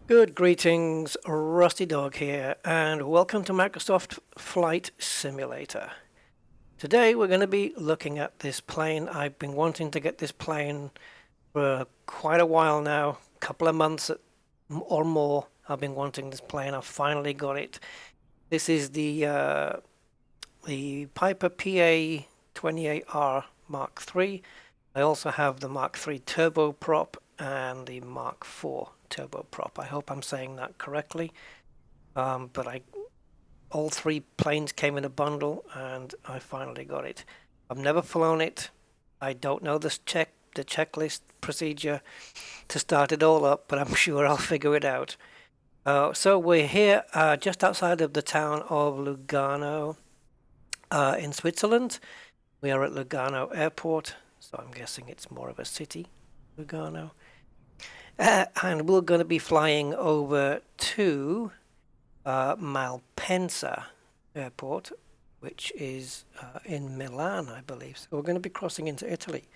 Good greetings, Rusty Dog here, and welcome to Microsoft Flight Simulator. Today we're going to be looking at this plane. I've been wanting to get this plane for quite a while now, a couple of months or more. I've been wanting this plane. I've finally got it. This is the Piper PA-28R Mark III. I also have the Mark III turboprop and the Mark IV turboprop. I hope I'm saying that correctly. But all three planes came in a bundle, and I finally got it. I've never flown it. I don't know the checklist procedure to start it all up, but I'm sure I'll figure it out. So we're here just outside of the town of Lugano in Switzerland. We are at Lugano Airport, so I'm guessing it's more of a city, Lugano. And we're going to be flying over to Malpensa Airport, which is in Milan, I believe. So we're going to be crossing into Italy.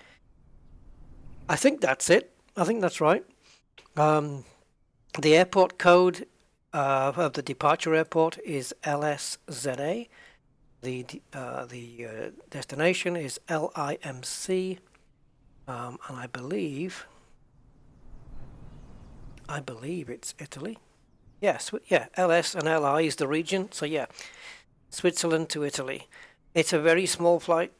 I think that's it. I think that's right. The airport code of the departure airport is LSZA. The destination is LIMC, and I believe it's Italy. Yes, yeah, LS and LI is the region. So yeah, Switzerland to Italy. It's a very small flight,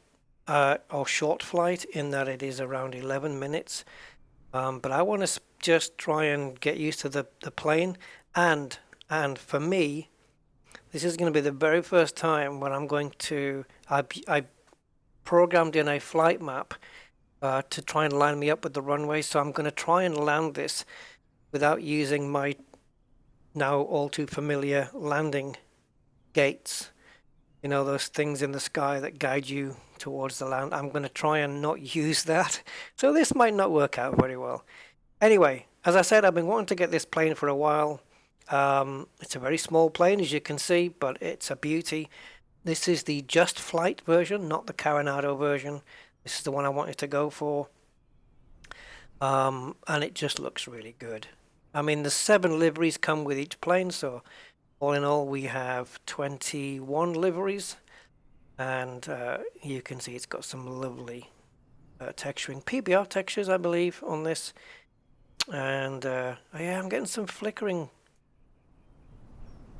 or short flight, in that it is around 11 minutes. But I want to just try and get used to the plane, and for me, this is going to be the very first time when I'm going to. I programmed in a flight map to try and line me up with the runway, so I'm going to try and land this without using my now all too familiar landing gates. You know, those things in the sky that guide you towards the land. I'm going to try and not use that. So this might not work out very well. Anyway, as I said, I've been wanting to get this plane for a while. It's a very small plane, as you can see, but it's a beauty. This is the JustFlight version, not the Coronado version. This is the one I wanted to go for. And it just looks really good. I mean, the 7 liveries come with each plane, so all in all we have 21 liveries, and you can see it's got some lovely texturing, PBR textures, I believe, on this. And yeah, I'm getting some flickering.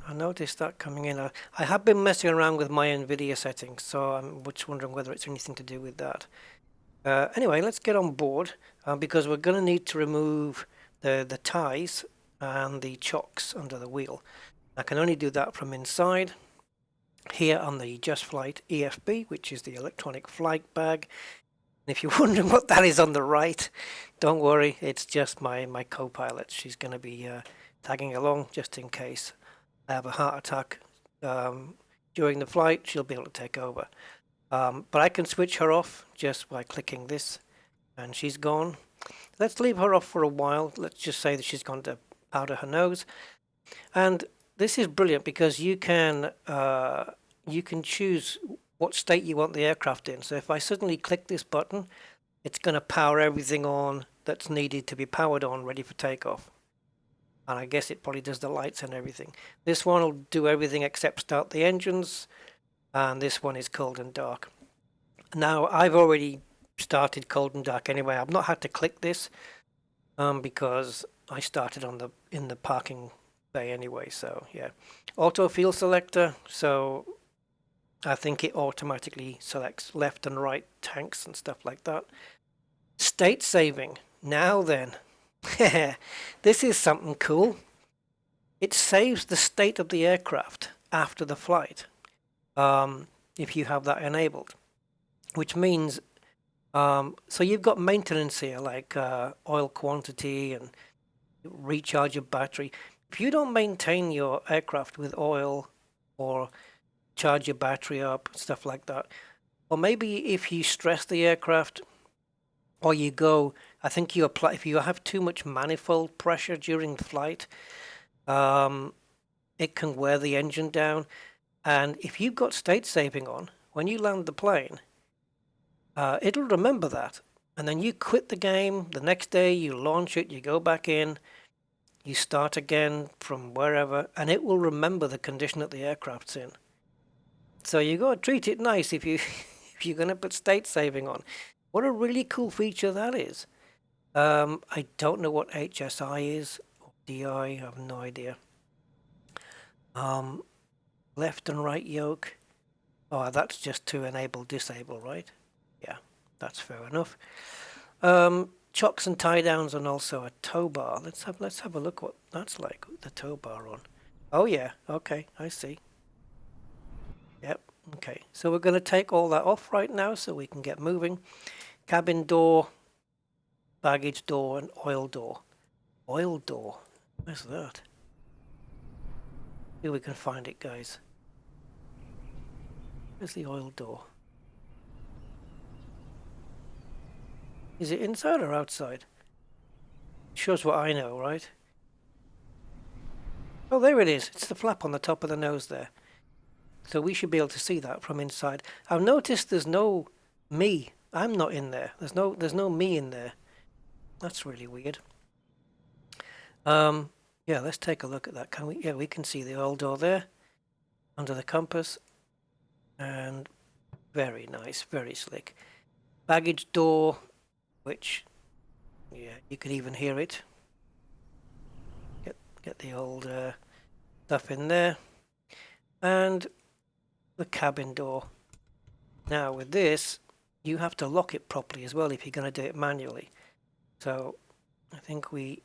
I noticed that coming in. I have been messing around with my Nvidia settings, so I'm just wondering whether it's anything to do with that. Anyway, let's get on board, because we're going to need to remove the ties and the chocks under the wheel. I can only do that from inside here on the JustFlight EFB, which is the electronic flight bag. And if you're wondering what that is on the right, don't worry, it's just my co-pilot. She's going to be tagging along just in case I have a heart attack during the flight. She'll be able to take over. But I can switch her off just by clicking this, and she's gone. Let's leave her off for a while. Let's just say that she's gone to powder her nose. And this is brilliant because you can choose what state you want the aircraft in. So if I suddenly click this button, it's going to power everything on that's needed to be powered on, ready for takeoff. And I guess it probably does the lights and everything. This one will do everything except start the engines, and this one is cold and dark. Now, I've already started cold and dark anyway. I've not had to click this because I started in the parking bay anyway. So yeah, auto field selector. So I think it automatically selects left and right tanks and stuff like that. State saving. Now then, this is something cool. It saves the state of the aircraft after the flight, if you have that enabled, which means so you've got maintenance here, like oil quantity and recharge of battery. If you don't maintain your aircraft with oil or charge your battery up, stuff like that, or maybe if you stress the aircraft, or you go, I think you apply, if you have too much manifold pressure during the flight, it can wear the engine down. And if you've got state saving on, when you land the plane, it'll remember that. And then you quit the game. The next day you launch it, you go back in, You start again from wherever, and it will remember the condition that the aircraft's in. So you got to treat it nice if you if you're going to put state saving on. What a really cool feature that is. I don't know what HSI is or DI. I have no idea. Left and right yoke. Oh, that's just to enable disable, right? Yeah, that's fair enough. Chocks and tie downs, and also a tow bar. Let's have a look what that's like with the tow bar on. Oh yeah, okay, I see. Yep, okay. So we're going to take all that off right now so we can get moving. Cabin door, baggage door, and oil door. Oil door. Where's that? See if we can find it, guys. Where's the oil door? Is it inside or outside? Shows what I know, right? Oh, there it is. It's the flap on the top of the nose there. So we should be able to see that from inside. I've noticed there's no me. I'm not in there. There's no me in there. That's really weird. Yeah, let's take a look at that. Can we? Yeah, we can see the oil door there under the compass, and very nice, very slick. Baggage door, which, yeah, you can even hear it. Get the old stuff in there, and the cabin door. Now with this, you have to lock it properly as well if you're going to do it manually. So I think we.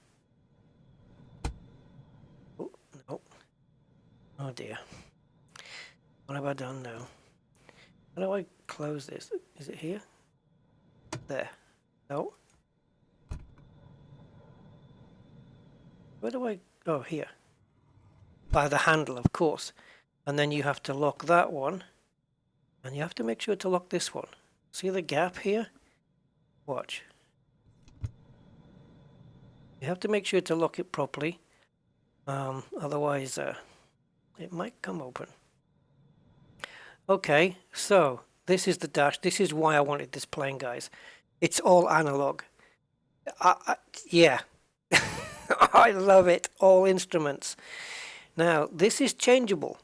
Oh, no. Oh dear. What have I done now? How do I close this? Is it here? There. No. Where do I... Oh, here. By the handle, of course. And then you have to lock that one. And you have to make sure to lock this one. See the gap here? Watch. You have to make sure to lock it properly. Otherwise, it might come open. Okay, so this is the dash. This is why I wanted this plane, guys. It's all analog. Yeah. I love it. All instruments. Now, this is changeable.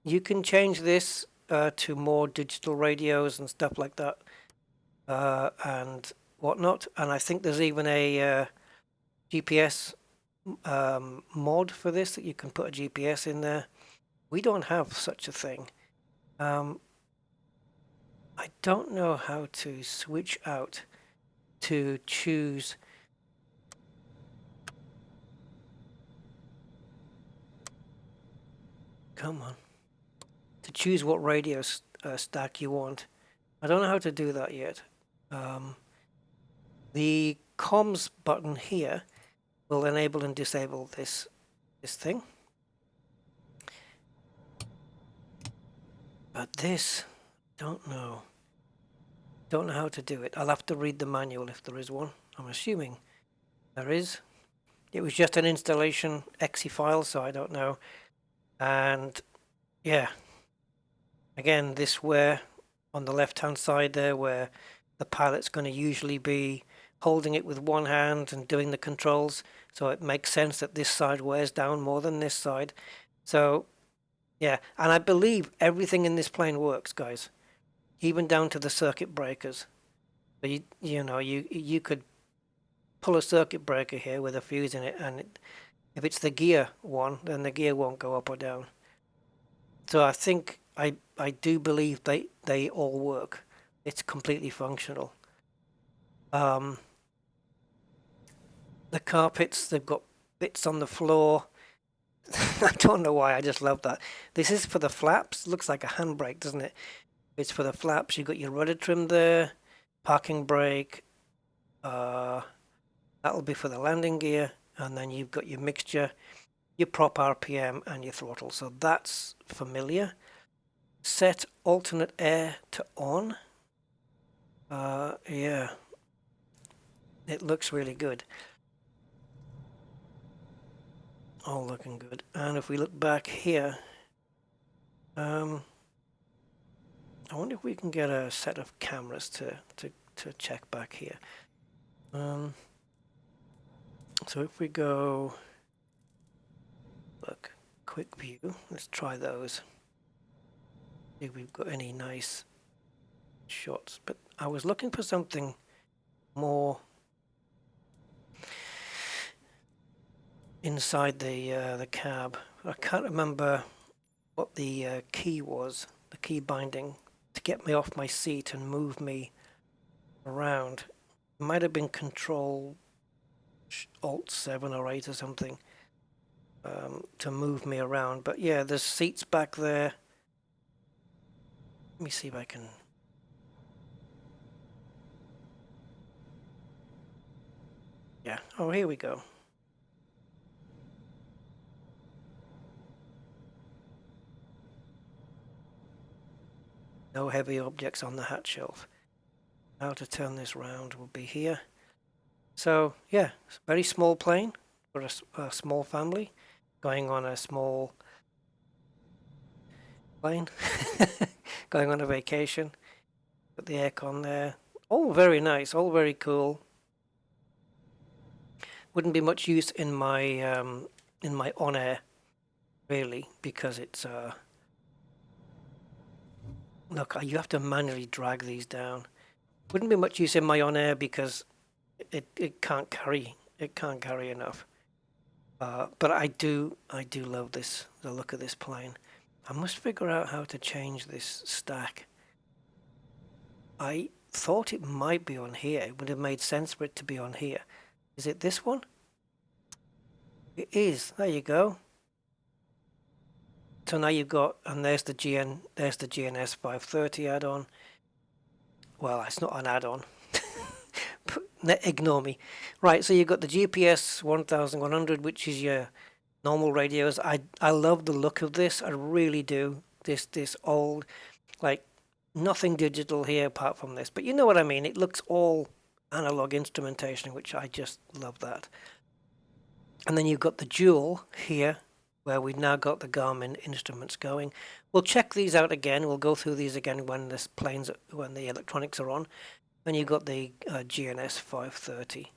You can change this to more digital radios and stuff like that, and whatnot. And I think there's even a GPS mod for this, that you can put a GPS in there. We don't have such a thing. I don't know how to switch out to choose. Come on. To choose what radio stack you want. I don't know how to do that yet. The comms button here will enable and disable this thing. But this, don't know. Don't know how to do it. I'll have to read the manual if there is one. I'm assuming there is. It was just an installation exe file, so I don't know. And yeah, again, this where on the left hand side there, where the pilot's going to usually be holding it with one hand and doing the controls, so it makes sense that this side wears down more than this side. So yeah, and I believe everything in this plane works, guys, even down to the circuit breakers. So you could pull a circuit breaker here with a fuse in it, and if it's the gear one, then the gear won't go up or down. So I think I do believe they all work. It's completely functional. The carpets, they've got bits on the floor. I don't know why, I just love that. This is for the flaps. Looks like a handbrake, doesn't it? It's for the flaps. You've got your rudder trim there, parking brake. That'll be for the landing gear. And then you've got your mixture, your prop RPM, and your throttle. So that's familiar. Set alternate air to on. Yeah. It looks really good. All looking good. And if we look back here, I wonder if we can get a set of cameras to check back here. So if we go Look, quick view. Let's try those. See if we've got any nice shots. But I was looking for something more inside the cab. I can't remember what the key was, the key binding to get me off my seat and move me around. It might have been Control Alt 7 or 8 or something to move me around. But yeah, there's seats back there. Let me see if I can. Yeah, oh, here we go. No heavy objects on the hatch shelf. How to turn this round will be here. So yeah, it's a very small plane for a small family going on a small plane, going on a vacation. Put the aircon there. All very nice, all very cool. Wouldn't be much use in my on-air really, because it's look, you have to manually drag these down. Wouldn't be much use in my on-air because it can't carry enough. But I do love this, the look of this plane. I must figure out how to change this stack. I thought it might be on here. It would have made sense for it to be on here. Is it this one? It is. There you go. So now you've got, and there's the GNS 530 add-on. Well, it's not an add-on. Ignore me. Right, so you've got the GPS 1100, which is your normal radios. I love the look of this. I really do. This old, like, nothing digital here apart from this. But you know what I mean. It looks all analog instrumentation, which I just love that. And then you've got the dual here, where we've now got the Garmin instruments going. We'll check these out again. We'll go through these again when the electronics are on. And you've got the GNS 530.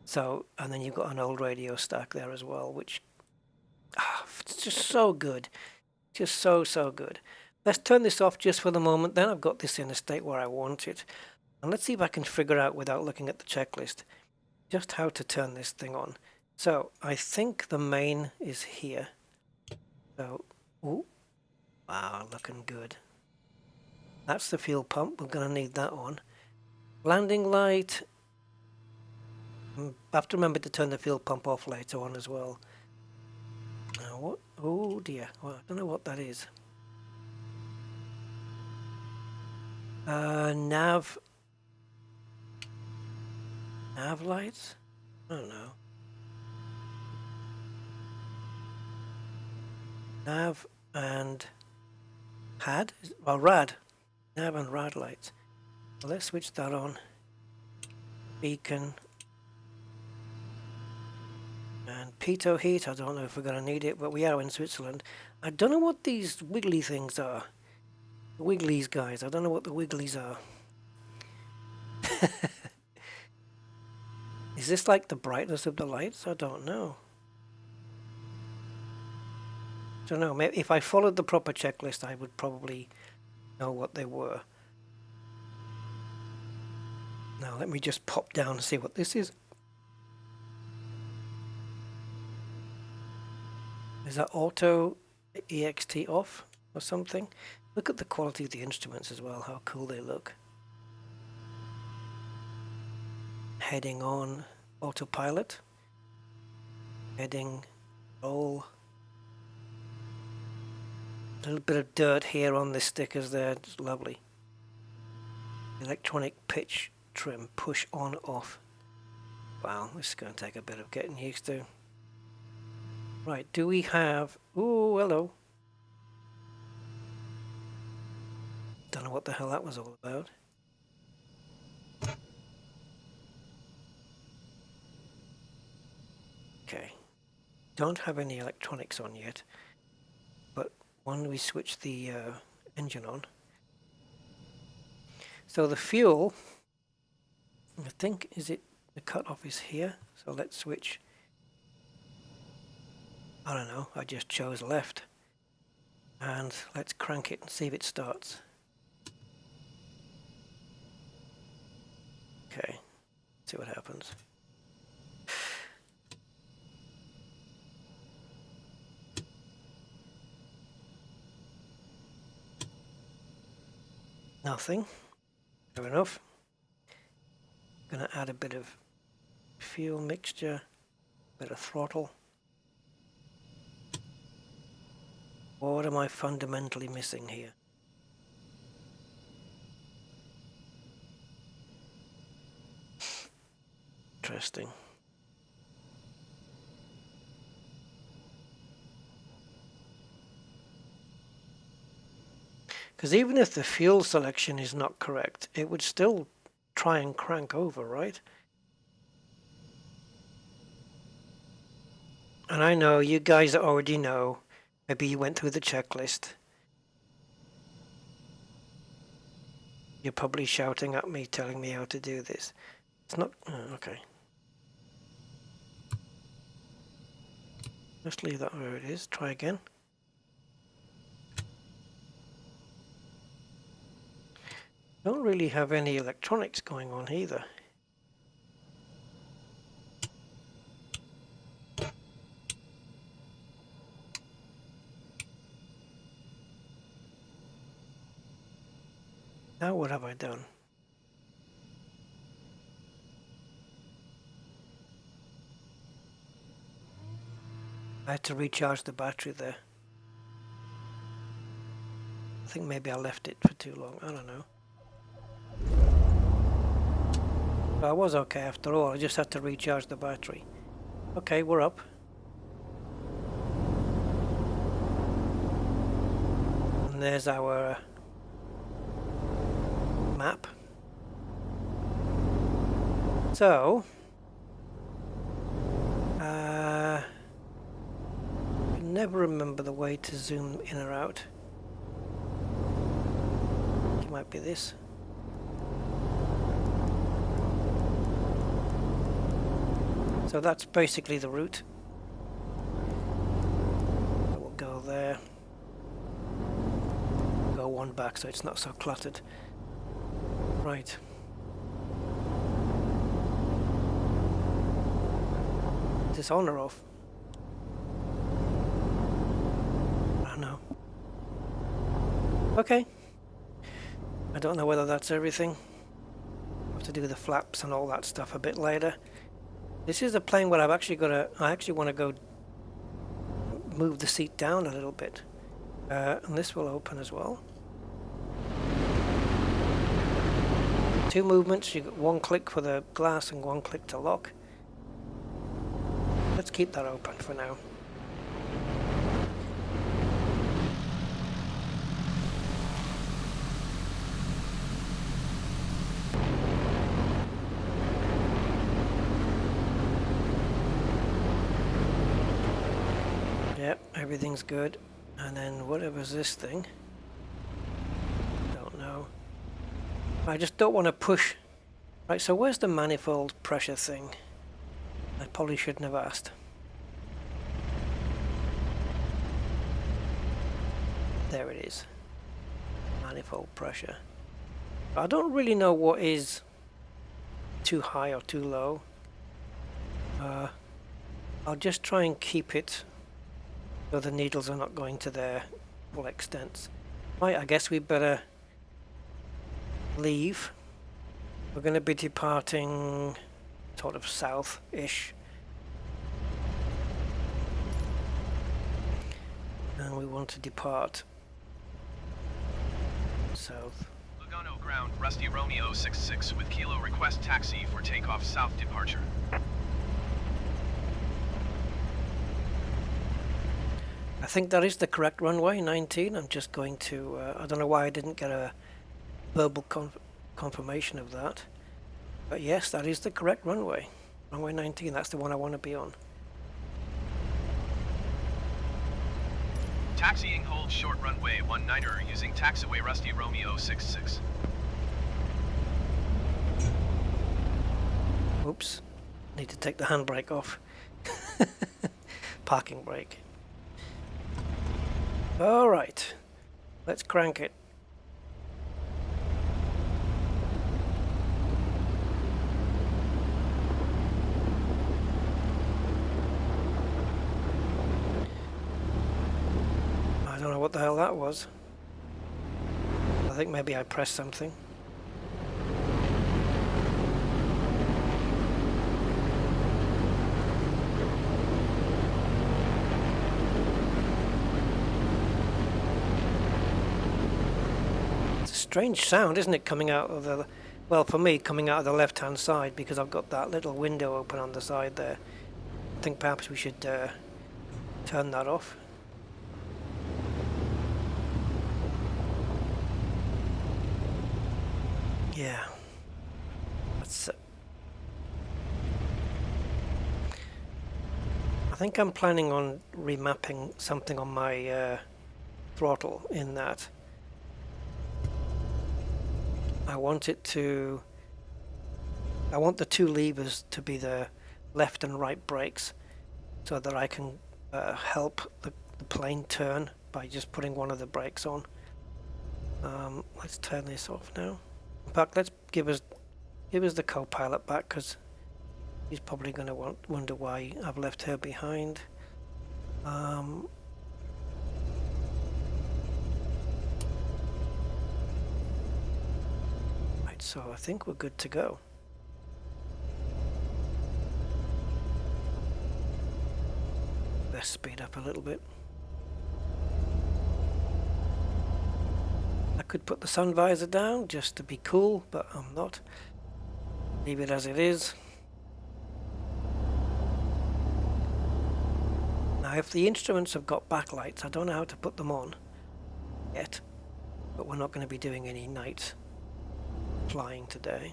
So, and then you've got an old radio stack there as well, which it's just so good. Just so good. Let's turn this off just for the moment. Then I've got this in a state where I want it. And let's see if I can figure out, without looking at the checklist, just how to turn this thing on. So I think the main is here. So, ooh, wow, looking good. That's the fuel pump. We're going to need that on. Landing light. I have to remember to turn the fuel pump off later on as well. Now what? Oh dear. Well, I don't know what that is. Nav lights? I don't know. Nav and HAD? Well, RAD. Nav and RAD lights. Well, let's switch that on. Beacon. And pitot heat, I don't know if we're going to need it, but we are in Switzerland. I don't know what these wiggly things are. The wigglies, guys. I don't know what the wigglies are. Is this like the brightness of the lights? I don't know. I don't know. Maybe if I followed the proper checklist, I would probably know what they were. Now let me just pop down and see what this is. Is that auto EXT off or something? Look at the quality of the instruments as well, how cool they look. Heading on, autopilot. Heading, roll. A little bit of dirt here on the stickers there, it's lovely. Electronic pitch trim, push on, off. Wow, this is going to take a bit of getting used to. Right, do we have... Ooh, hello. Don't know what the hell that was all about. Okay. Don't have any electronics on yet. But when we switch the engine on... So the fuel... I think, is it... The cutoff is here. So let's switch... I don't know, I just chose left. And let's crank it and see if it starts. Okay, see what happens. Nothing. Fair enough. Gonna add a bit of fuel mixture, bit of throttle. What am I fundamentally missing here? Interesting. Because even if the fuel selection is not correct, it would still try and crank over, right? And I know you guys already know. Maybe you went through the checklist. You're probably shouting at me, telling me how to do this. It's not... Oh, okay. Let's leave that where it is. Try again. Don't really have any electronics going on either. Now what have I done? I had to recharge the battery there. I think maybe I left it for too long. I don't know. But I was okay after all. I just had to recharge the battery. Okay, we're up. And there's our map. So, I can never remember the way to zoom in or out. It might be this. So that's basically the route. We'll go there. Go one back so it's not so cluttered. Right. Is this on or off? I don't know. Okay. I don't know whether that's everything. I'll have to do the flaps and all that stuff a bit later. This is a plane where I actually want to go move the seat down a little bit. And this will open as well. 2 movements, you got 1 click for the glass and 1 click to lock. Let's keep that open for now. Yep, everything's good. And then whatever's this thing, don't know. I just don't want to push. Right, so where's the manifold pressure thing? I probably shouldn't have asked. There it is. Manifold pressure. I don't really know what is too high or too low. I'll just try and keep it so the needles are not going to their full extents. Right, I guess we better leave. We're going to be departing sort of south-ish. And we want to depart south. Lugano ground, Rusty Romeo 66 with Kilo request taxi for takeoff south departure. I think that is the correct runway, 19. I'm just going to, I don't know why I didn't get a verbal confirmation of that. But yes, that is the correct runway. Runway 19, that's the one I want to be on. Taxiing hold short runway 19er using taxiway Rusty Romeo 66. Oops, need to take the handbrake off. Parking brake. All right, let's crank it. I don't know what the hell that was. I think maybe I pressed something. Strange sound, isn't it, coming out of the, well, for me, coming out of the left-hand side, because I've got that little window open on the side there. I think perhaps we should turn that off. Yeah. That's, I think I'm planning on remapping something on my throttle in that. I want the two levers to be the left and right brakes so that I can help the plane turn by just putting one of the brakes on. Let's turn this off now. In fact, let's give us the co-pilot back, because he's probably going to wonder why I've left her behind. So I think we're good to go. Let's speed up a little bit. I could put the sun visor down just to be cool, but I'm not. Leave it as it is. Now, if the instruments have got backlights, I don't know how to put them on yet, but we're not going to be doing any night flying today.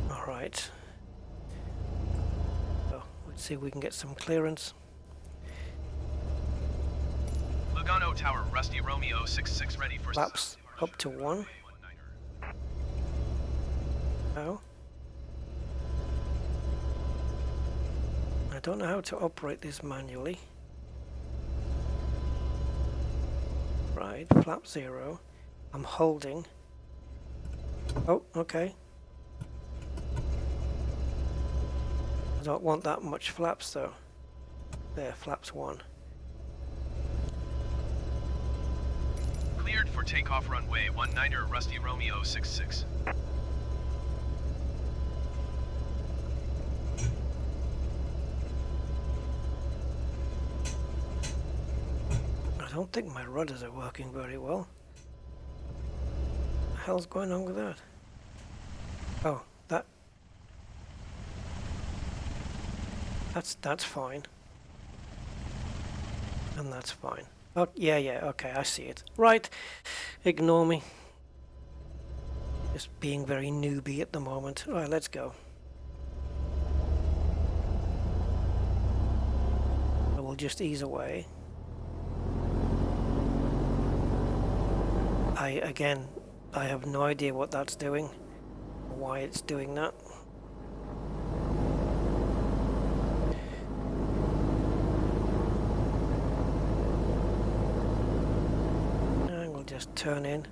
All right. So let's see if we can get some clearance. Lugano Tower, Rusty Romeo 66 ready for flaps up to 1. No. I don't know how to operate this manually. Right, flap 0. I'm holding. Oh, okay. I don't want that much flaps though. There, flaps 1. Cleared for takeoff runway 19er Rusty Romeo 66. I don't think my rudders are working very well. What the hell's going on with that? Oh, that's fine. And that's fine. Oh, yeah, okay, I see it. Right, ignore me. Just being very newbie at the moment. Alright, let's go. I will just ease away. I have no idea what that's doing, or why it's doing that. And we'll just turn in.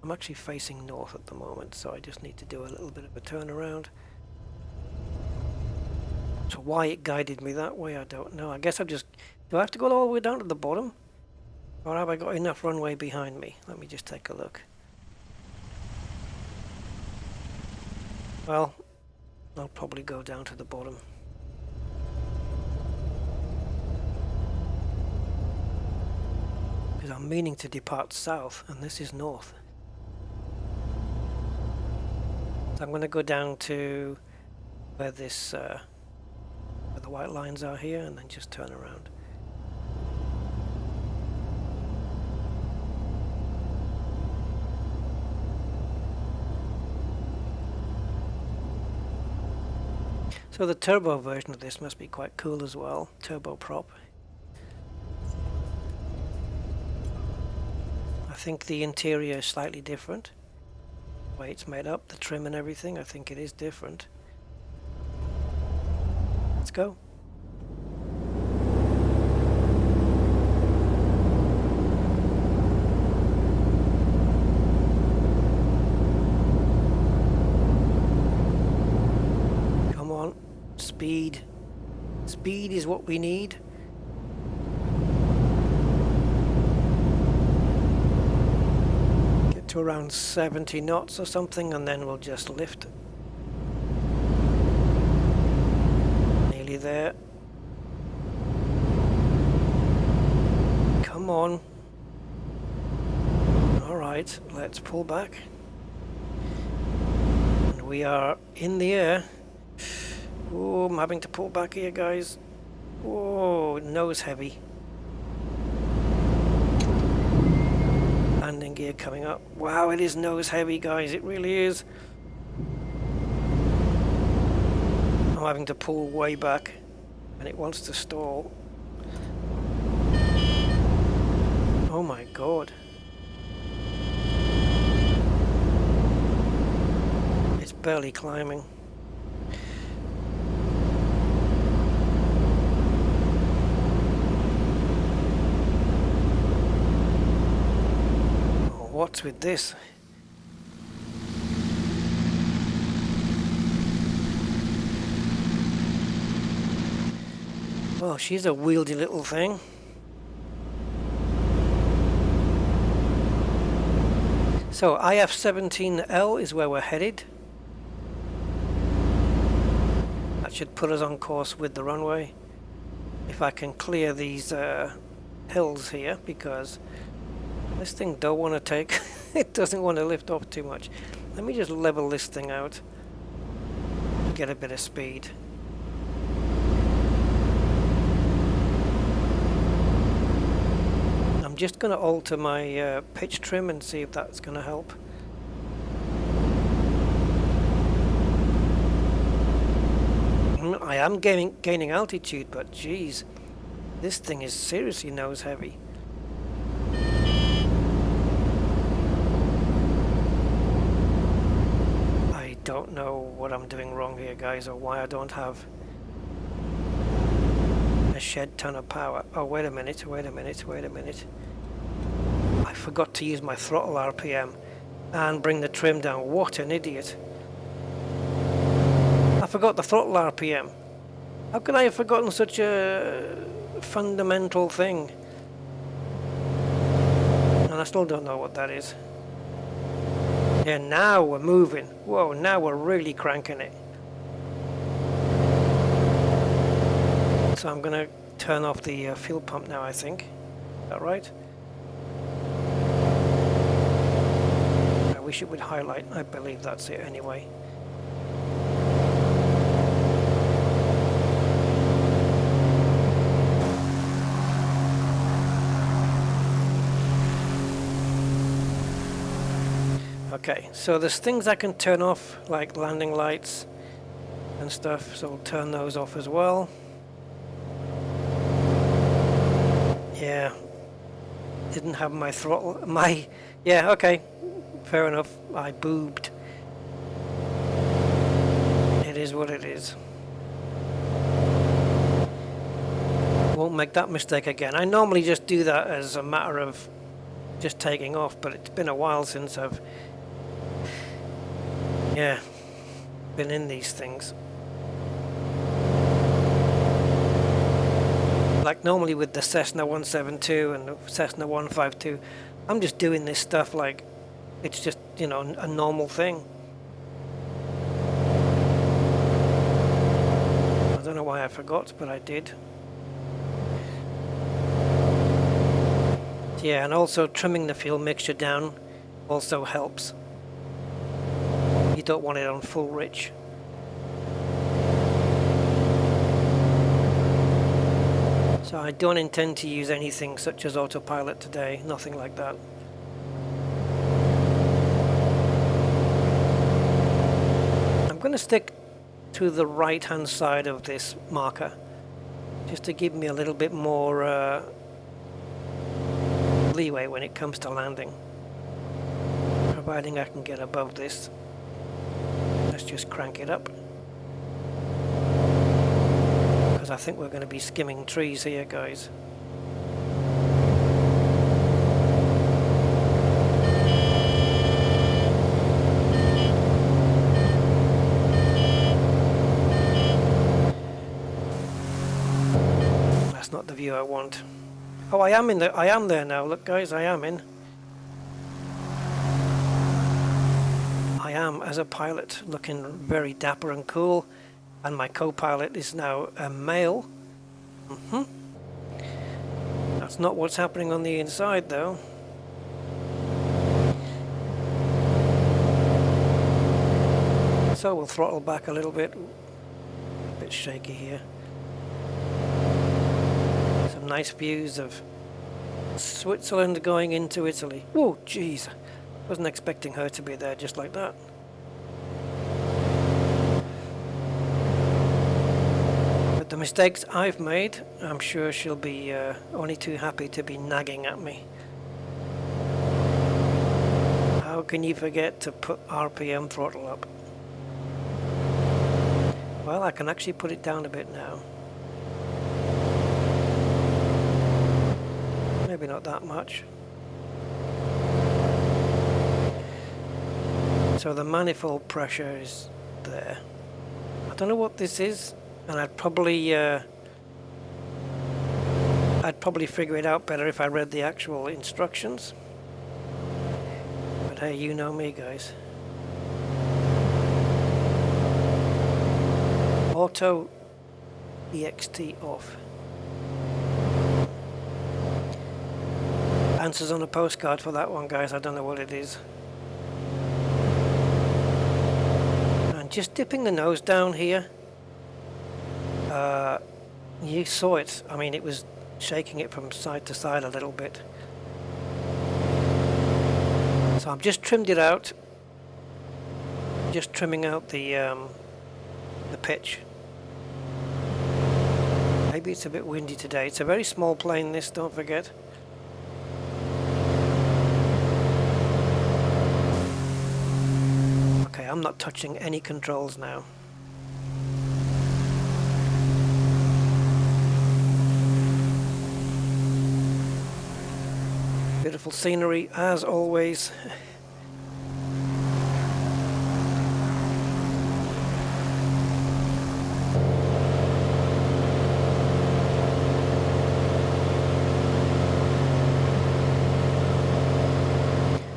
I'm actually facing north at the moment, so I just need to do a little bit of a turnaround. So why it guided me that way, I don't know. I guess do I have to go all the way down to the bottom? Or have I got enough runway behind me? Let me just take a look. Well, I'll probably go down to the bottom. Because I'm meaning to depart south, and this is north. So I'm going to go down to where this, where the white lines are here, and then just turn around. So the turbo version of this must be quite cool as well, turboprop. I think the interior is slightly different. The way it's made up, the trim and everything, I think it is different. Let's go. Come on, speed. Speed is what we need. Get to around 70 knots or something and then we'll just lift. Nearly there. Come on. Alright, let's pull back. And we are in the air. Oh, I'm having to pull back here, guys. Whoa, nose heavy. Landing gear coming up. Wow, it is nose heavy, guys. It really is. I'm having to pull way back and it wants to stall. Oh my god. It's barely climbing. What's with this? Well, she's a wieldy little thing. So IF-17L is where we're headed. That should put us on course with the runway. If I can clear these hills here, because this thing don't want to take, it doesn't want to lift off too much. Let me just level this thing out, get a bit of speed. I'm just going to alter my pitch trim and see if that's going to help. I am gaining altitude, but geez, this thing is seriously nose heavy. Don't know what I'm doing wrong here, guys, or why I don't have a shed ton of power. Oh, wait a minute. I forgot to use my throttle RPM and bring the trim down. What an idiot. I forgot the throttle RPM. How could I have forgotten such a fundamental thing? And I still don't know what that is. Yeah, now we're moving. Whoa, now we're really cranking it. So I'm going to turn off the fuel pump now, I think. Is that right? I wish it would highlight. I believe that's it anyway. Okay, so there's things I can turn off, like landing lights and stuff, so I'll turn those off as well. Yeah, didn't have my throttle, yeah, okay, fair enough, I boobed. It is what it is. Won't make that mistake again. I normally just do that as a matter of just taking off, but it's been a while since I've been in these things. Like normally with the Cessna 172 and the Cessna 152, I'm just doing this stuff like it's just, you know, a normal thing. I don't know why I forgot, but I did. Yeah, and also trimming the fuel mixture down also helps. You don't want it on full rich. So I don't intend to use anything such as autopilot today, nothing like that. I'm going to stick to the right hand side of this marker, just to give me a little bit more leeway when it comes to landing, providing I can get above this. Let's just crank it up, because I think we're going to be skimming trees here, guys. That's not the view I want. Oh, I am there now. Look, guys, I am in. I am, as a pilot, looking very dapper and cool, and my co-pilot is now a male. That's not what's happening on the inside, though. So we'll throttle back a little bit. A bit shaky here. Some nice views of Switzerland going into Italy. Oh, jeez. Wasn't expecting her to be there just like that. But the mistakes I've made, I'm sure she'll be only too happy to be nagging at me. How can you forget to put RPM throttle up? Well, I can actually put it down a bit now. Maybe not that much. So the manifold pressure is there. I don't know what this is, and I'd probably figure it out better if I read the actual instructions. But hey, you know me, guys. Auto EXT off. Answers on a postcard for that one, guys. I don't know what it is. Just dipping the nose down here, you saw it. I mean, it was shaking it from side to side a little bit. So I've just trimmed it out, just trimming out the pitch. Maybe it's a bit windy today. It's a very small plane, this, don't forget. I'm not touching any controls now. Beautiful scenery as always.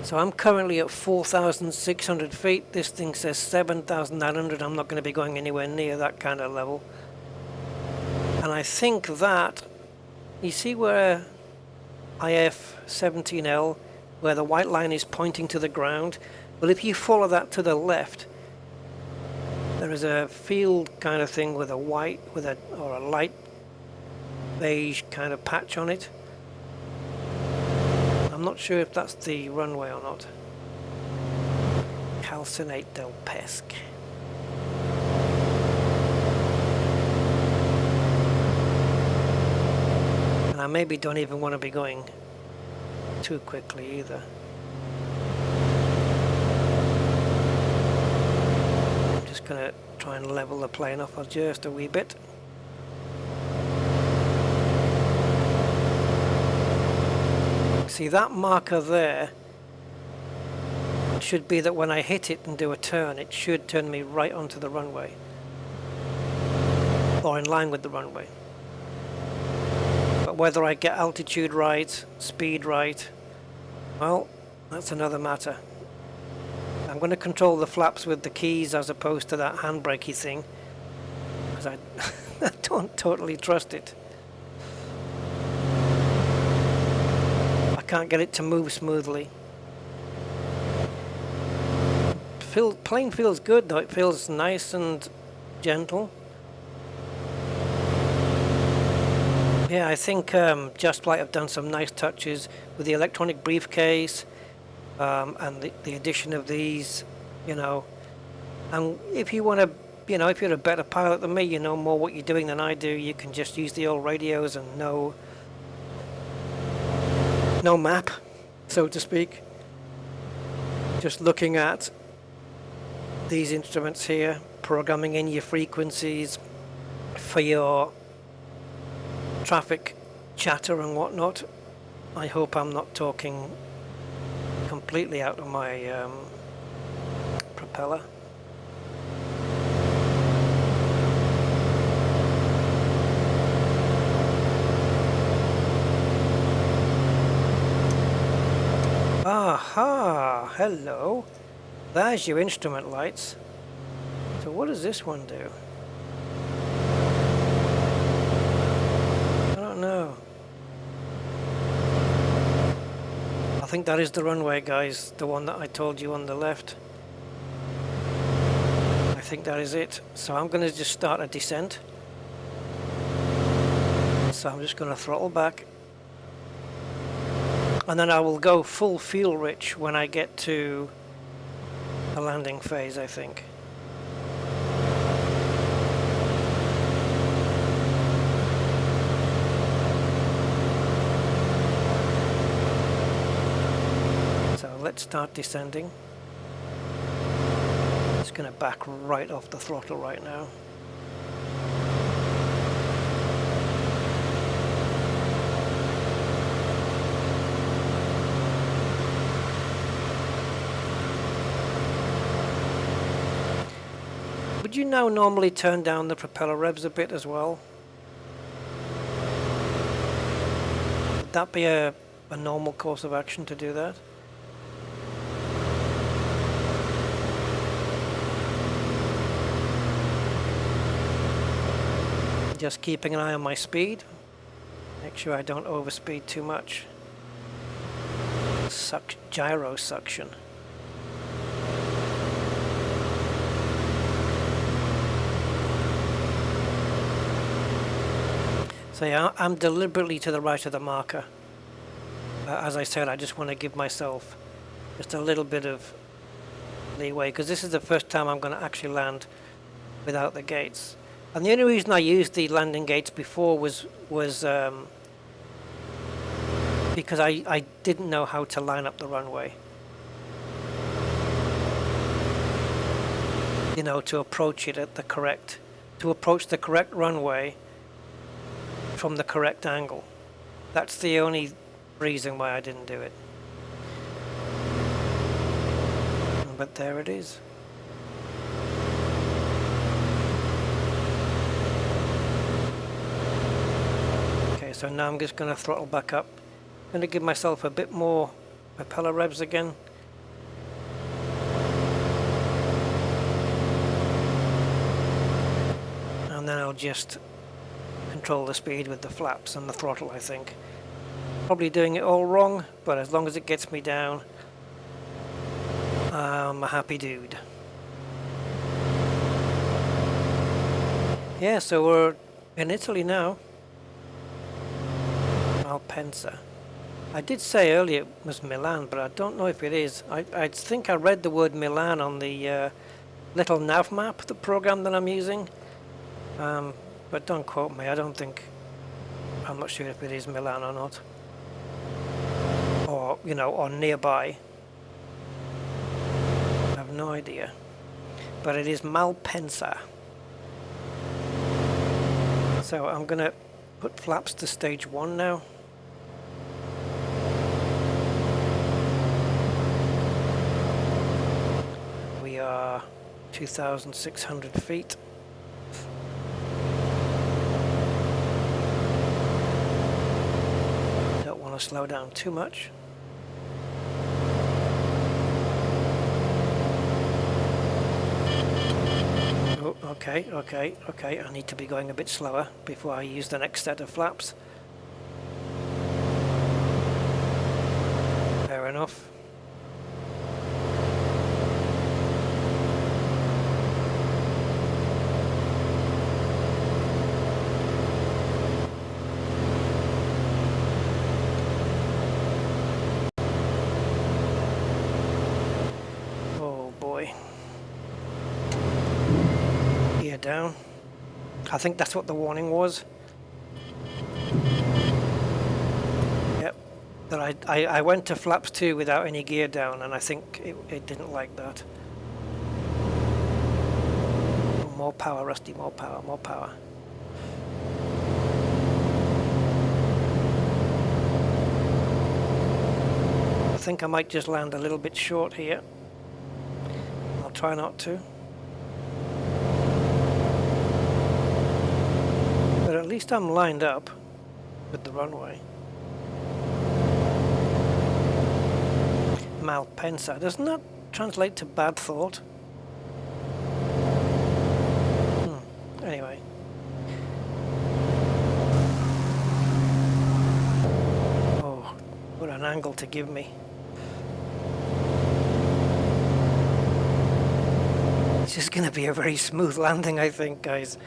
So I'm currently at 4,600 feet. This thing says 7,900. I'm not going to be going anywhere near that kind of level. And I think that, you see where IF-17L, where the white line is pointing to the ground? Well, if you follow that to the left, there is a field kind of thing with a white, or a light beige kind of patch on it. I'm not sure if that's the runway or not. Calcinate del Pesque. And I maybe don't even want to be going too quickly either. I'm just going to try and level the plane off just a wee bit. See, that marker there should be that when I hit it and do a turn, it should turn me right onto the runway, or in line with the runway. But whether I get altitude right, speed right, well, that's another matter. I'm going to control the flaps with the keys as opposed to that handbrakey thing, because I don't totally trust it. Can't get it to move smoothly. Plane feels good though. It feels nice and gentle. Yeah, I think JustFlight have done some nice touches with the electronic briefcase and the addition of these, you know. And if you want to you know, if you're a better pilot than me, you know more what you're doing than I do, you can just use the old radios and no map, so to speak. Just looking at these instruments here, programming in your frequencies for your traffic chatter and whatnot. I hope I'm not talking completely out of my propeller. Aha! Hello! There's your instrument lights. So what does this one do? I don't know. I think that is the runway, guys. The one that I told you on the left. I think that is it. So I'm going to just start a descent. So I'm just going to throttle back. And then I will go full fuel rich when I get to the landing phase, I think. So let's start descending. Just going to back right off the throttle right now. Would you now normally turn down the propeller revs a bit as well? Would that be a normal course of action to do that? Just keeping an eye on my speed. Make sure I don't overspeed too much. Gyro suction. So yeah, I'm deliberately to the right of the marker. As I said, I just want to give myself just a little bit of leeway, because this is the first time I'm going to actually land without the gates. And the only reason I used the landing gates before was because I didn't know how to line up the runway. You know, to approach it at the correct, to approach the correct runway from the correct angle. That's the only reason why I didn't do it. But there it is. Okay, so now I'm just going to throttle back up. I'm going to give myself a bit more propeller revs again. And then I'll just control the speed with the flaps and the throttle, I think. Probably doing it all wrong, but as long as it gets me down, I'm a happy dude. Yeah, so we're in Italy now. Malpensa. I did say earlier it was Milan, but I don't know if it is. I think I read the word Milan on the little nav map, the program that I'm using. But don't quote me, I'm not sure if it is Milan or not. Or, you know, or nearby. I have no idea. But it is Malpensa. So I'm going to put flaps to stage 1 now. We are 2,600 feet. Slow down too much. Oh, okay. I need to be going a bit slower before I use the next set of flaps. Fair enough. down. I think that's what the warning was. Yep. That I went to flaps 2 without any gear down, and I think it didn't like that. Oh, more power, Rusty, more power, more power. I think I might just land a little bit short here. I'll try not to. But at least I'm lined up with the runway. Malpensa, doesn't that translate to bad thought? Anyway. Oh, what an angle to give me. This is going to be a very smooth landing, I think, guys.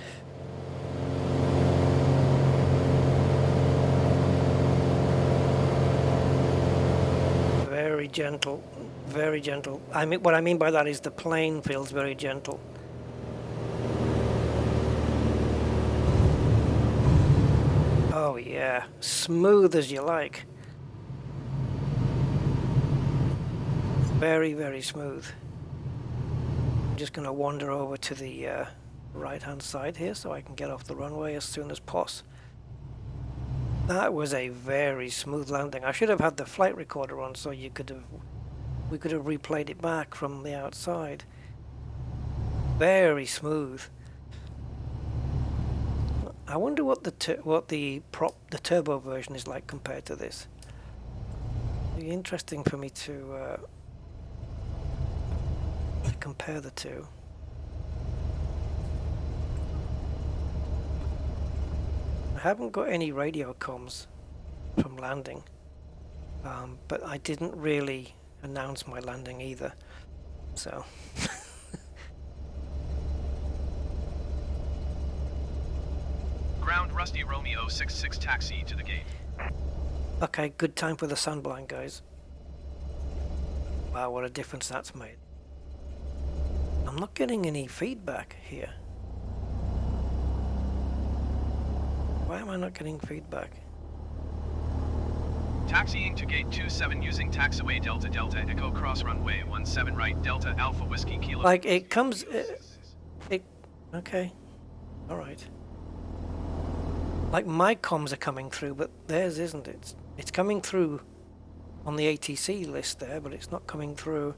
Very gentle, very gentle. I mean, what I mean by that is the plane feels very gentle. Oh yeah, smooth as you like. Very, very smooth. I'm just going to wander over to the right-hand side here so I can get off the runway as soon as possible. That was a very smooth landing. I should have had the flight recorder on so we could have replayed it back from the outside. Very smooth. I wonder what the turbo version is like compared to this. It'd be interesting for me to compare the two. I haven't got any radio comms from landing, but I didn't really announce my landing either, so. Ground Rusty Romeo 66 taxi to the gate. Okay, good time for the sunblind, guys. Wow, what a difference that's made. I'm not getting any feedback here. Why am I not getting feedback? Taxiing to gate 27 using taxiway Delta Delta Echo Cross Runway 17 right Delta Alpha Whiskey Kilo. Like it comes, okay, all right. Like my comms are coming through, but theirs isn't. It's coming through on the ATC list there, but it's not coming through.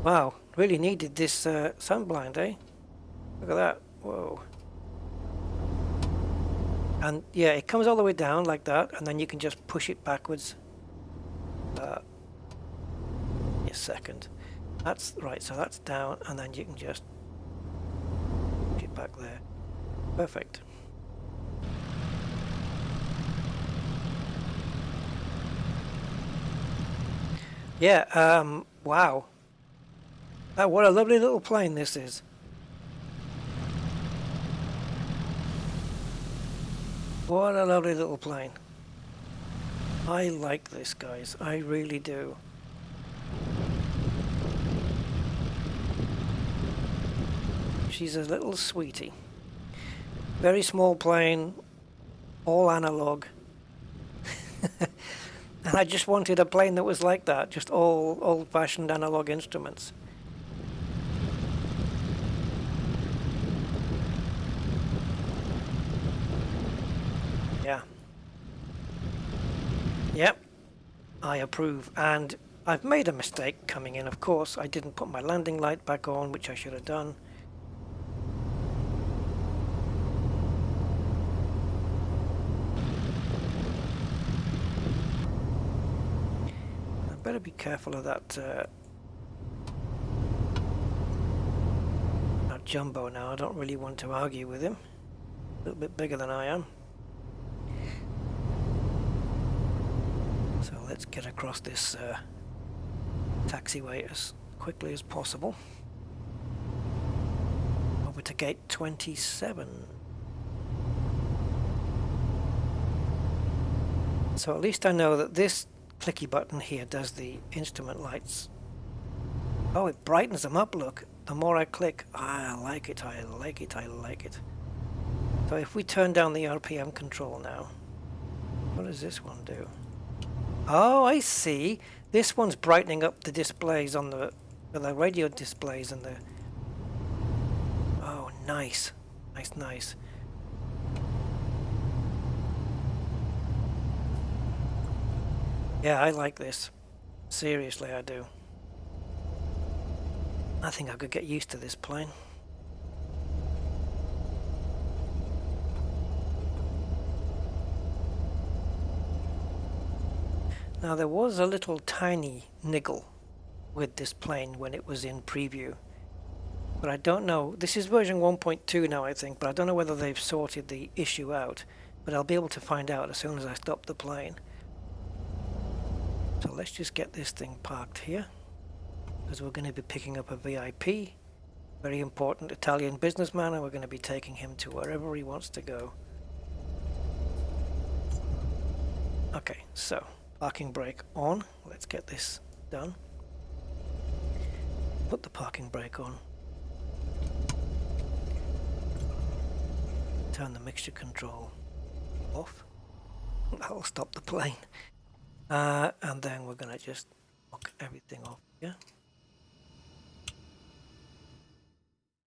Wow, really needed this sunblind, eh? Look at that. Whoa. And yeah, it comes all the way down like that, and then you can just push it backwards. A second. That's right, so that's down, and then you can just push it back there. Perfect. Yeah, wow. What a lovely little plane this is. What a lovely little plane. I like this, guys. I really do. She's a little sweetie. Very small plane, all analog. And I just wanted a plane that was like that, just all old-fashioned analog instruments. Yeah. Yep. I approve. And I've made a mistake coming in, of course. I didn't put my landing light back on, which I should have done. I better be careful of that Jumbo now. I don't really want to argue with him. A little bit bigger than I am. So let's get across this taxiway as quickly as possible. Over to gate 27. So at least I know that this clicky button here does the instrument lights. Oh, it brightens them up, look. the more I click, I like it, I like it, I like it. So if we turn down the RPM control now, what does this one do? Oh, I see. This one's brightening up the displays on the radio displays and the... Oh, nice. Nice, nice. Yeah, I like this. Seriously, I do. I think I could get used to this plane. Now, there was a little tiny niggle with this plane when it was in preview. But I don't know. This is version 1.2 now, I think, but I don't know whether they've sorted the issue out. But I'll be able to find out as soon as I stop the plane. So let's just get this thing parked here, because we're going to be picking up a VIP, very important Italian businessman, and we're going to be taking him to wherever he wants to go. Okay, so parking brake on. Let's get this done. Put the parking brake on. Turn the mixture control off. That'll stop the plane. And then we're going to just lock everything off here.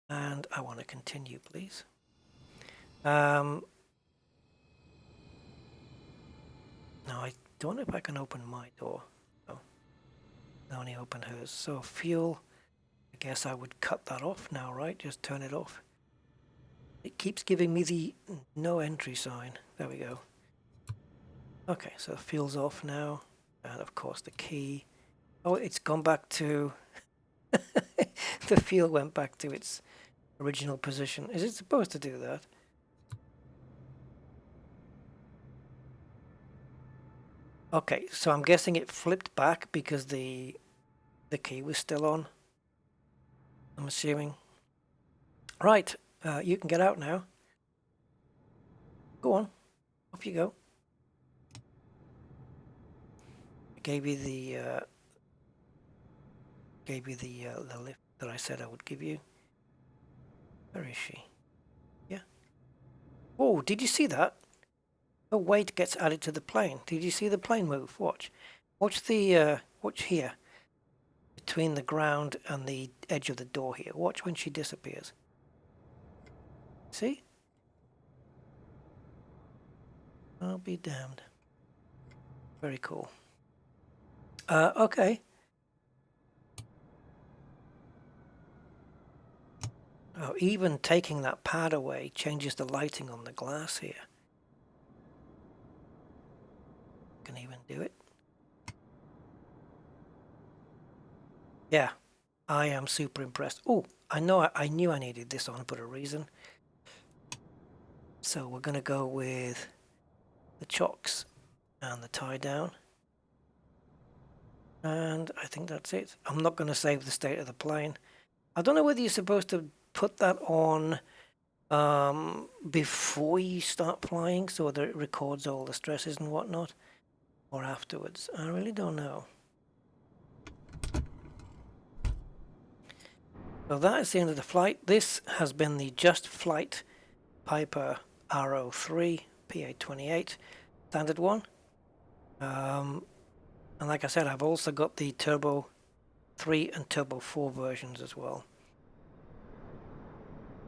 And I want to continue, please. Now, I don't know if I can open my door. No, I only open hers. So fuel, I guess I would cut that off now, right? Just turn it off. It keeps giving me the no entry sign. There we go. Okay, so fuel's off now. And of course the key. Oh, it's gone back to... the fuel went back to its original position. Is it supposed to do that? Okay, so I'm guessing it flipped back because the key was still on. I'm assuming. Right, you can get out now. Go on, off you go. I gave you the lift that I said I would give you. Where is she? Yeah. Oh, did you see that? The weight gets added to the plane. Did you see the plane move? Watch. Watch the watch here. Between the ground and the edge of the door here. Watch when she disappears. See? I'll be damned. Very cool. Okay. Oh, even taking that pad away changes the lighting on the glass here. Can even do it. Yeah, I am super impressed. Oh, I knew I needed this on for a reason. So we're going to go with the chocks and the tie down. And I think that's it. I'm not going to save the state of the plane. I don't know whether you're supposed to put that on before you start flying so that it records all the stresses and whatnot, or afterwards. I really don't know. So that is the end of the flight. This has been the JustFlight Arrow III PA-28 standard one. And like I said, I've also got the Turbo 3 and Turbo 4 versions as well.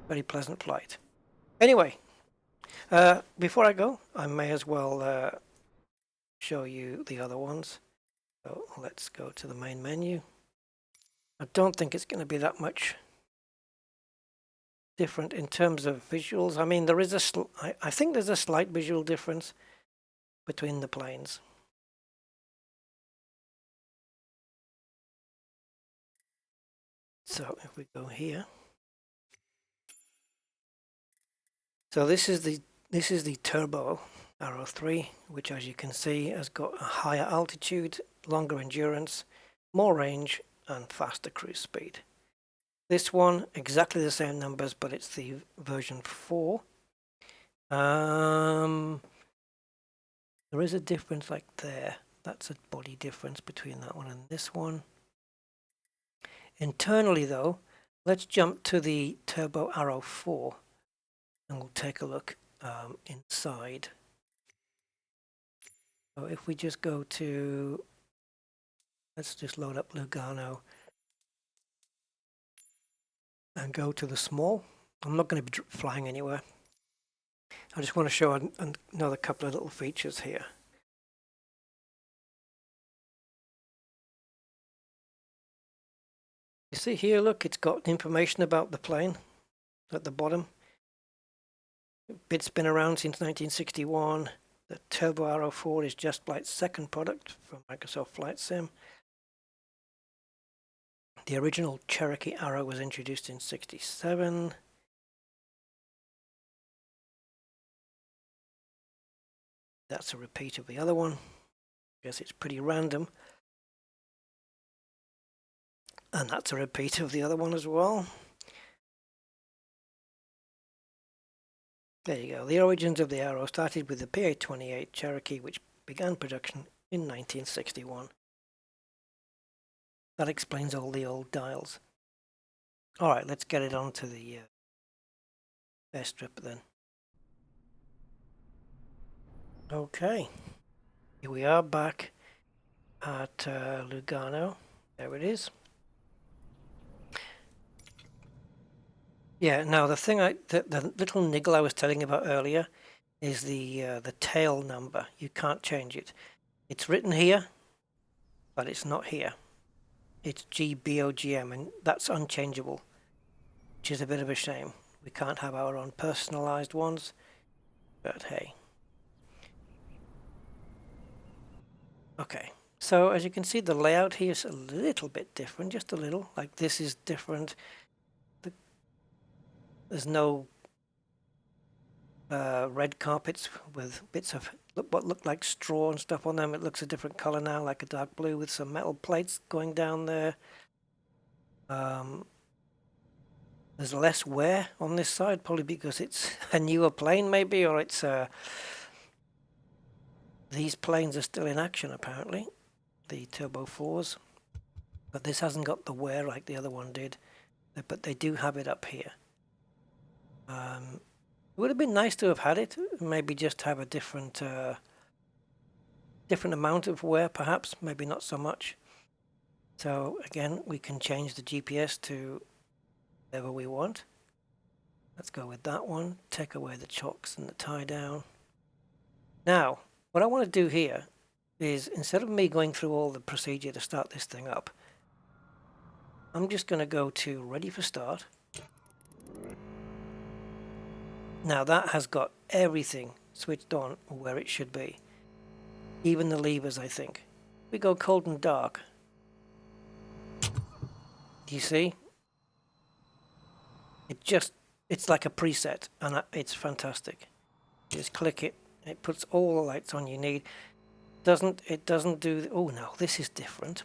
Very pleasant flight. Anyway, before I go, I may as well show you the other ones. So let's go to the main menu. I don't think it's going to be that much different in terms of visuals. I mean, there is I think there's a slight visual difference between the planes. So if we go here, so this is the Turbo Arrow III, which, as you can see, has got a higher altitude, longer endurance, more range, and faster cruise speed. This one, exactly the same numbers, but it's the version 4. There is a difference like there. That's a body difference between that one and this one. Internally, though, Let's jump to the Turbo Arrow 4 and we'll take a look inside. So if we just go to, let's just load up Lugano and go to the small. I'm not going to be flying anywhere. I just want to show another couple of little features here. You see here, look, it's got information about the plane at the bottom. It's been around since 1961. The Turbo Arrow 4 is JustFlight's second product from Microsoft Flight Sim. The original Cherokee Arrow was introduced in '67. That's a repeat of the other one. I guess it's pretty random. And that's a repeat of the other one as well. There you go. The origins of the Arrow started with the PA-28 Cherokee, which began production in 1961. That explains all the old dials. All right, let's get it onto the airstrip then. Okay, here we are back at Lugano. There it is. Yeah, now the thing the little niggle I was telling you about earlier is the tail number. You can't change it. It's written here, but it's not here. It's GBOGM, and that's unchangeable, which is a bit of a shame. We can't have our own personalized ones, but hey. Okay, so as you can see, the layout here is a little bit different, just a little. Like this is different. There's no red carpets with bits of what looked like straw and stuff on them. It looks a different color now, like a dark blue with some metal plates going down there. There's less wear on this side, probably because it's a newer plane maybe, or it's these planes are still in action apparently, the Turbo 4s, but this hasn't got the wear like the other one did, but they do have it up here. It would have been nice to have had it, maybe just have a different amount of wear perhaps, maybe not so much. So again, we can change the GPS to whatever we want. Let's go with that one, take away the chocks and the tie down. Now, what I want to do here is, instead of me going through all the procedure to start this thing up, I'm just going to go to ready for start. Now that has got everything switched on where it should be. Even the levers, I think. We go cold and dark. Do you see? It's like a preset, and it's fantastic. You just click it, and it puts all the lights on you need. It doesn't do, oh no, this is different.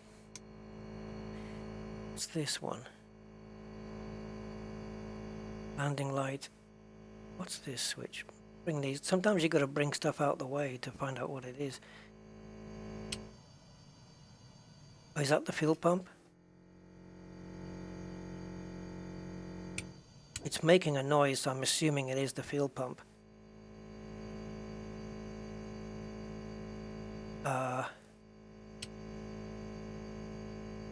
What's this one? Landing light. What's this switch? Bring these. Sometimes you got to bring stuff out the way to find out what it is. Oh, is that the fuel pump? It's making a noise, so I'm assuming it is the fuel pump.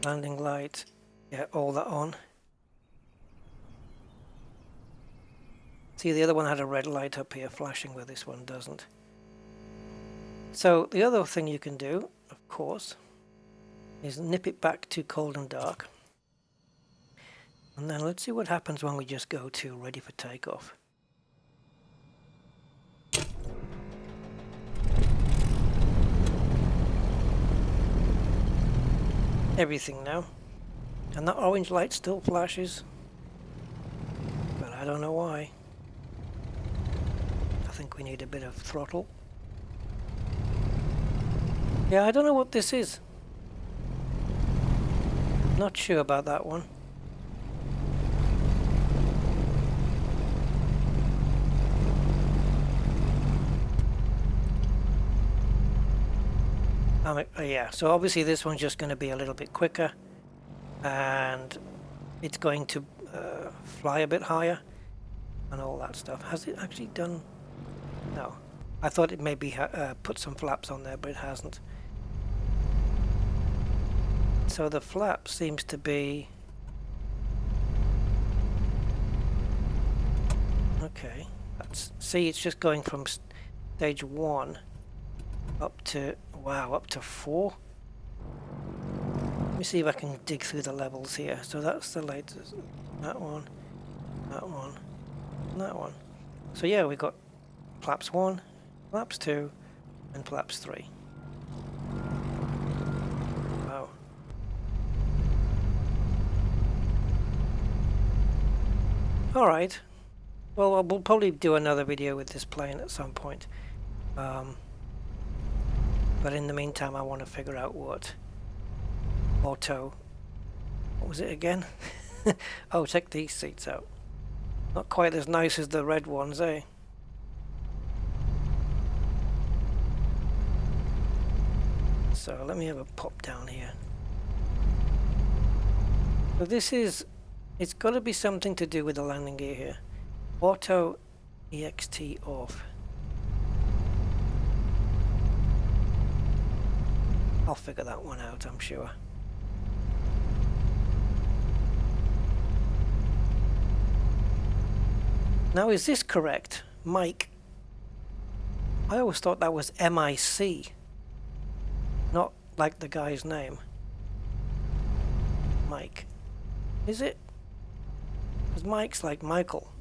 Landing light. Yeah, all that on. See, the other one had a red light up here flashing where this one doesn't. So the other thing you can do, of course, is nip it back to cold and dark. And then let's see what happens when we just go to ready for takeoff. Everything now. And that orange light still flashes. But I don't know why. I think we need a bit of throttle. Yeah, I don't know what this is. Not sure about that one. Yeah, so obviously this one's just going to be a little bit quicker, and it's going to fly a bit higher and all that stuff. Has it actually done? No. I thought it maybe put some flaps on there, but it hasn't. So the flap seems to be... Okay. See, it's just going from stage 1 up to... Wow, up to 4? Let me see if I can dig through the levels here. So that's the latest. That one, that one, and that one. So yeah, we got flaps 1, flaps 2, and flaps 3. Wow. Alright. Well, we'll probably do another video with this plane at some point. But in the meantime, I want to figure out what auto... What was it again? Oh, check these seats out. Not quite as nice as the red ones, eh? So let me have a pop down here. So this is... It's got to be something to do with the landing gear here. Auto EXT off. I'll figure that one out, I'm sure. Now, is this correct? Mike. I always thought that was MIC. Not like the guy's name. Mike. Is it? Because Mike's like Michael.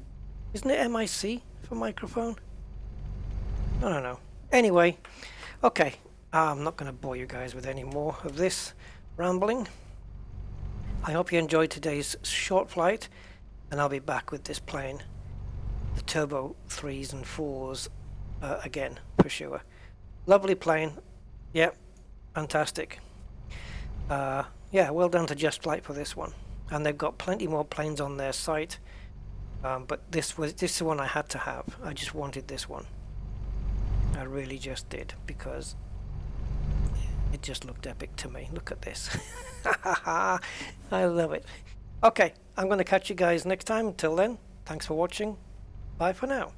Isn't it MIC for microphone? I don't know. Anyway, okay. I'm not going to bore you guys with any more of this rambling. I hope you enjoyed today's short flight, and I'll be back with this plane, the Turbo 3s and 4s, again, for sure. Lovely plane. Yep, fantastic. Yeah, well done to JustFlight for this one. And they've got plenty more planes on their site. But this is the one I had to have. I just wanted this one. I really just did, because it just looked epic to me. Look at this. I love it. Okay, I'm going to catch you guys next time. Until then, thanks for watching. Bye for now.